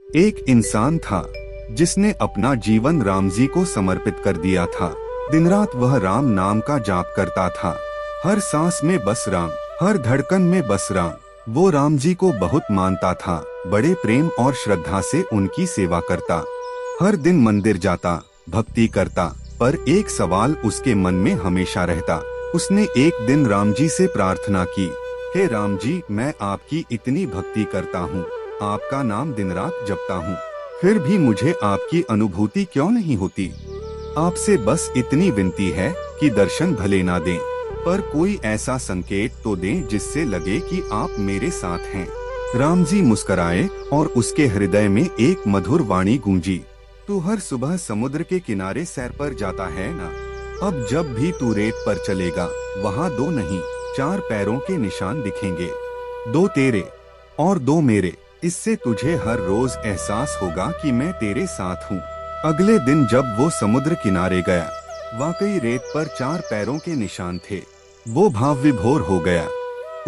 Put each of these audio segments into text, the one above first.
एक इंसान था जिसने अपना जीवन राम जी को समर्पित कर दिया था। दिन रात वह राम नाम का जाप करता था। हर सांस में बस राम, हर धड़कन में बस राम। वो राम जी को बहुत मानता था, बड़े प्रेम और श्रद्धा से उनकी सेवा करता। हर दिन मंदिर जाता, भक्ति करता, पर एक सवाल उसके मन में हमेशा रहता। उसने एक दिन राम जी से प्रार्थना की, हे राम जी, मैं आपकी इतनी भक्ति करता हूँ, आपका नाम दिन रात जपता हूँ, फिर भी मुझे आपकी अनुभूति क्यों नहीं होती? आपसे बस इतनी विनती है कि दर्शन भले ना दें, पर कोई ऐसा संकेत तो दें जिससे लगे कि आप मेरे साथ हैं। राम जी मुस्कराए और उसके हृदय में एक मधुर वाणी गूंजी, तू हर सुबह समुद्र के किनारे सैर पर जाता है ना? अब जब भी तू रेत पर चलेगा, वहाँ 2 नहीं 4 पैरों के निशान दिखेंगे, 2 तेरे और 2 मेरे। इससे तुझे हर रोज एहसास होगा कि मैं तेरे साथ हूँ। अगले दिन जब वो समुद्र किनारे गया, वाकई रेत पर 4 पैरों के निशान थे। वो भाव विभोर हो गया,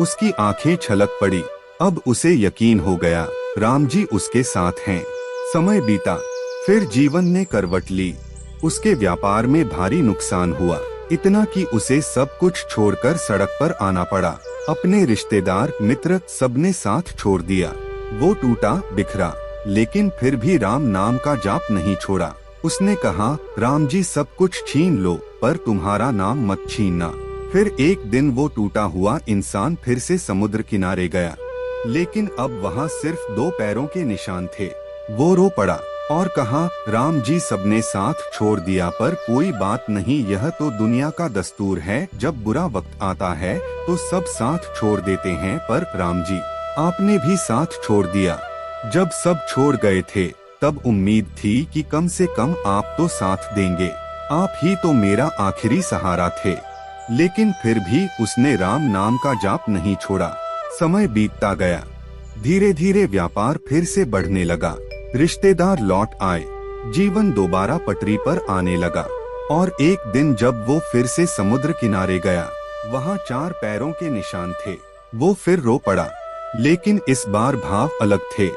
उसकी आंखें छलक पड़ी। अब उसे यकीन हो गया, राम जी उसके साथ हैं। समय बीता, फिर जीवन ने करवट ली। उसके व्यापार में भारी नुकसान हुआ, इतना कि उसे सब कुछ छोड़कर सड़क पर आना पड़ा। अपने रिश्तेदार, मित्र सबने साथ छोड़ दिया। वो टूटा बिखरा, लेकिन फिर भी राम नाम का जाप नहीं छोड़ा। उसने कहा, राम जी सब कुछ छीन लो, पर तुम्हारा नाम मत छीनना। फिर एक दिन वो टूटा हुआ इंसान फिर से समुद्र किनारे गया, लेकिन अब वहाँ सिर्फ 2 पैरों के निशान थे। वो रो पड़ा और कहा, राम जी सबने साथ छोड़ दिया, पर कोई बात नहीं, यह तो दुनिया का दस्तूर है। जब बुरा वक्त आता है तो सब साथ छोड़ देते हैं, पर राम जी आपने भी साथ छोड़ दिया। जब सब छोड़ गए थे तब उम्मीद थी कि कम से कम आप तो साथ देंगे, आप ही तो मेरा आखिरी सहारा थे। लेकिन फिर भी उसने राम नाम का जाप नहीं छोड़ा। समय बीतता गया, धीरे धीरे व्यापार फिर से बढ़ने लगा, रिश्तेदार लौट आए, जीवन दोबारा पटरी पर आने लगा। और एक दिन जब वो फिर से समुद्र किनारे गया, वहाँ 4 पैरों के निशान थे। वो फिर रो पड़ा, लेकिन इस बार भाव अलग थे।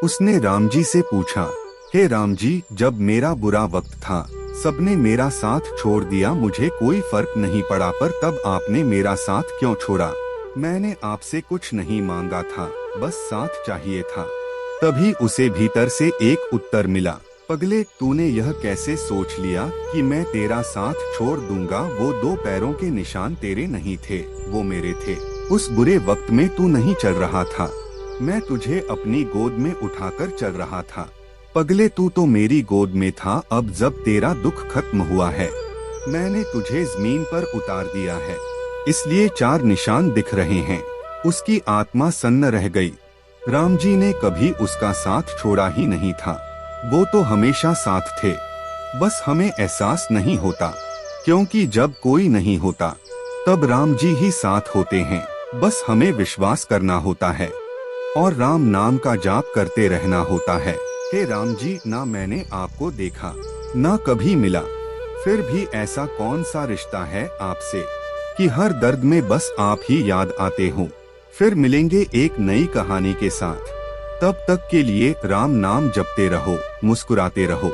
उसने राम जी से पूछा, हे राम जी, जब मेरा बुरा वक्त था सबने मेरा साथ छोड़ दिया, मुझे कोई फर्क नहीं पड़ा, पर तब आपने मेरा साथ क्यों छोड़ा? मैंने आपसे कुछ नहीं मांगा था, बस साथ चाहिए था। तभी उसे भीतर से एक उत्तर मिला, पगले, तूने यह कैसे सोच लिया कि मैं तेरा साथ छोड़ दूंगा? वो 2 पैरों के निशान तेरे नहीं थे, वो मेरे थे। उस बुरे वक्त में तू नहीं चल रहा था, मैं तुझे अपनी गोद में उठाकर चल रहा था। पगले, तू तो मेरी गोद में था। अब जब तेरा दुख खत्म हुआ है, मैंने तुझे जमीन पर उतार दिया है, इसलिए 4 निशान दिख रहे हैं। उसकी आत्मा सन्न रह गई। राम जी ने कभी उसका साथ छोड़ा ही नहीं था, वो तो हमेशा साथ थे, बस हमें एहसास नहीं होता, क्योंकि जब कोई नहीं होता तब राम जी ही साथ होते हैं। बस हमें विश्वास करना होता है और राम नाम का जाप करते रहना होता है। हे राम जी, ना मैंने आपको देखा, ना कभी मिला, फिर भी ऐसा कौन सा रिश्ता है आपसे कि हर दर्द में बस आप ही याद आते हो। फिर मिलेंगे एक नई कहानी के साथ, तब तक के लिए राम नाम जपते रहो, मुस्कुराते रहो।